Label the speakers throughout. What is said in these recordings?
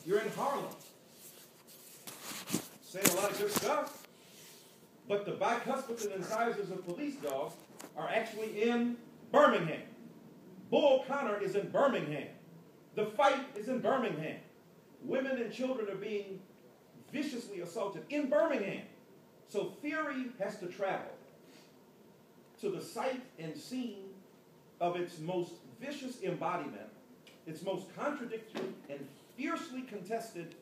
Speaker 1: You're in Harlem. Saying a lot of good stuff. But the bicuspids and incisors of police dogs are actually in Birmingham. Bull Connor is in Birmingham. The fight is in Birmingham. Women and children are being viciously assaulted in Birmingham. So theory has to travel to the site and scene of its most vicious embodiment, its most contradictory and fiercely contested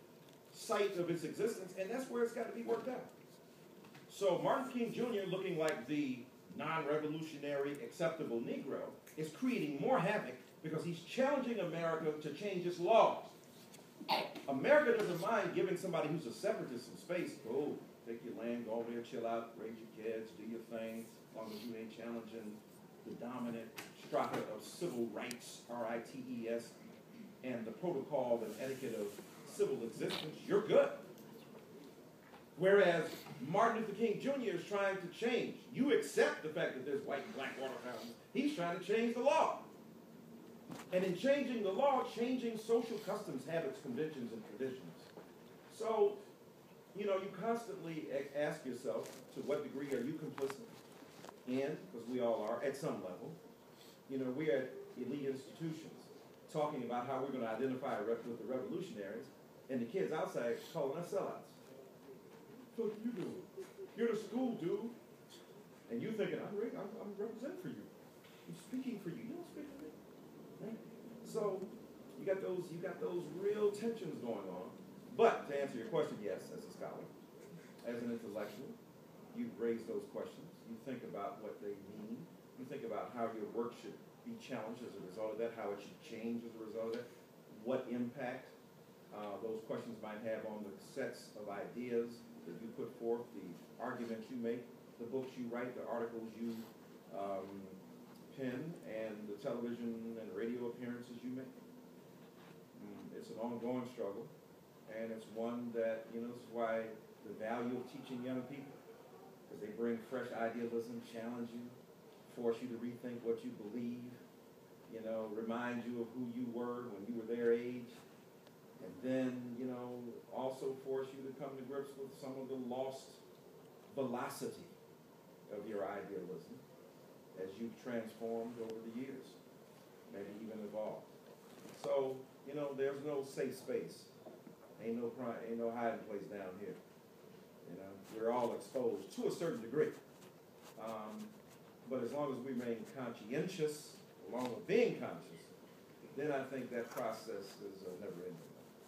Speaker 1: site of its existence, and that's where it's got to be worked out. So Martin King Jr., looking like the non-revolutionary, acceptable Negro, is creating more havoc because he's challenging America to change its laws. America doesn't mind giving somebody who's a separatist some space. Go, take your land, go over there, chill out, raise your kids, do your thing, as long as you ain't challenging the dominant strata of civil rights, R-I-T-E-S, and the protocol and etiquette of civil existence, you're good. Whereas Martin Luther King Jr. is trying to change. You accept the fact that there's white and black water fountains. He's trying to change the law. And in changing the law, changing social customs, habits, conventions, and traditions. So, you know, you constantly ask yourself, to what degree are you complicit in, because we all are, at some level. You know, we're at elite institutions talking about how we're going to identify with the revolutionaries, and the kids outside calling us sellouts. What are you doing? You're the school, dude. And you thinking, I'm representing for you. I'm speaking for you. You don't speak for me. Right? So you got those real tensions going on. But to answer your question, yes, as a scholar, as an intellectual, you've raised those questions. You think about what they mean. You think about how your work should be challenged as a result of that, how it should change as a result of that, what impact those questions might have on the sets of ideas that you put forth, the arguments you make, the books you write, the articles you pen, and the television and radio appearances you make. It's an ongoing struggle, and it's one that, you know, this is why the value of teaching young people, because they bring fresh idealism, challenge you, force you to rethink what you believe, you know, remind you of who you were when you were their age, and then, you know, also force you to come to grips with some of the lost velocity of your idealism as you've transformed over the years, maybe even evolved. So, you know, there's no safe space. Ain't no hiding place down here. You know, we're all exposed to a certain degree. But as long as we remain conscientious, along with being conscious, then I think that process is never ending.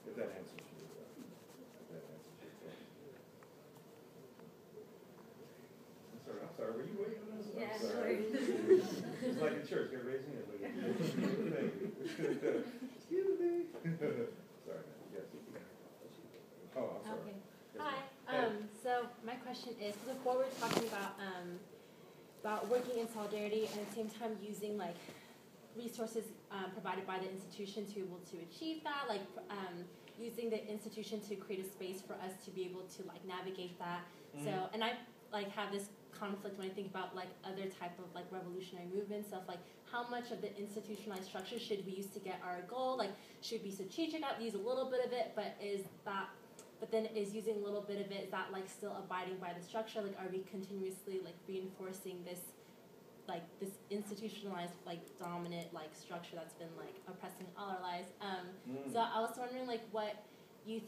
Speaker 1: If that answers your question. I'm sorry, were you waiting on this?
Speaker 2: Yeah,
Speaker 1: I'm sorry. It's like in church, they're raising it. Excuse me. Sorry, yes. Oh, I'm sorry.
Speaker 2: Okay.
Speaker 1: Yes,
Speaker 2: Hi. So my question is, before we're talking about working in solidarity and at the same time using like resources provided by the institution to be able to achieve that, like using the institution to create a space for us to be able to like navigate that. So, and I like have this conflict when I think about like other type of like revolutionary movements of like how much of the institutionalized structure should we use to get our goal? Like, should we be strategic out, use a little bit of it, but then is using a little bit of it, is that like still abiding by the structure? Like, are we continuously like reinforcing this institutionalized, like dominant, like structure that's been like oppressing all our lives? So I was wondering like what your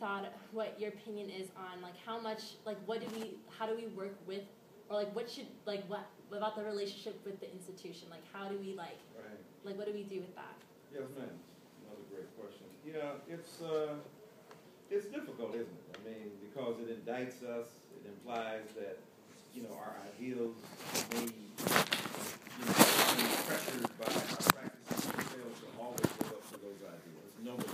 Speaker 2: opinion is on like how much, like how do we work with, or like what about the relationship with the institution? Like how do we like what do we do with that?
Speaker 1: Yes, ma'am. Another great question. Yeah, it's difficult, isn't it? I mean, because it indicts us, it implies that, you know, our ideals may be pressured by our practices and fail to always live up to those ideals. Nobody.